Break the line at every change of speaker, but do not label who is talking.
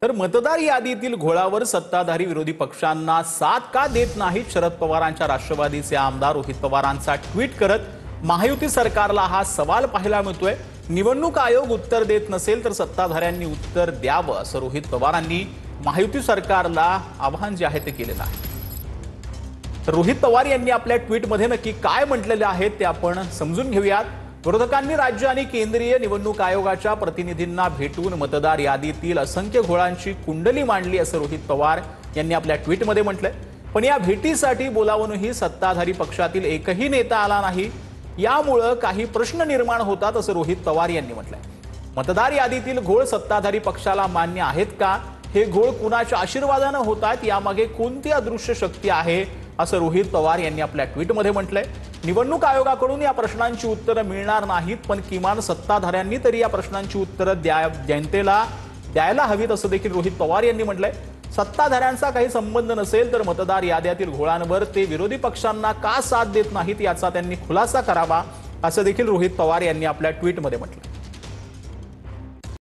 तर मतदार यादीतील घोळावर सत्ताधारी विरोधी पक्षांना साथ का देत नाहीत शरद पवारांच्या राष्ट्रवादीचे आमदार रोहित पवारांचा ट्विट करत महायुती सरकारला हा सवाल पाहायला मिळतोय। निवडणूक आयोग उत्तर देत नसेल तर सत्ताधाऱ्यांनी उत्तर द्यावं असं रोहित पवारांनी महायुती सरकारला आवाहन जे आहे ते केलेलं आहे। रोहित पवार यांनी आपल्या ट्विटमध्ये नक्की काय म्हटलेले आहे ते आपण समजून घेऊयात। विरोधकांनी राज्य आणि केंद्रीय निवडणूक आयोगाच्या प्रतिनिधींना भेटून मतदार यादीतील असंख्य घोळांची कुंडली मांडली असं रोहित पवार यांनी आपल्या ट्विटमध्ये म्हटलंय। पण या भेटीसाठी बोलावूनही सत्ताधारी पक्षातील एकही नेता आला नाही, यामुळे काही प्रश्न निर्माण होतात असं रोहित पवार यांनी म्हटलंय। मतदार यादीतील घोळ सत्ताधारी पक्षाला मान्य आहेत का? हे घोळ कुणाच्या आशीर्वादाने होतात? यामागे कोणती अदृश्य शक्ती आहे असं रोहित पवार यांनी आपल्या ट्विटमध्ये म्हटलंय। निवडणूक आयोगाकडून या प्रश्नांची उत्तरं मिळणार नाहीत, पण किमान सत्ताधाऱ्यांनी तरी या प्रश्नांची उत्तरं जनतेला द्यायला हवीत असं देखील रोहित पवार यांनी म्हटलंय। सत्ताधाऱ्यांचा काही संबंध नसेल तर मतदार याद्यातील घोळांवर ते विरोधी पक्षांना का साथ देत नाहीत याचा त्यांनी खुलासा करावा असं देखील रोहित पवार यांनी आपल्या ट्विटमध्ये म्हटलं।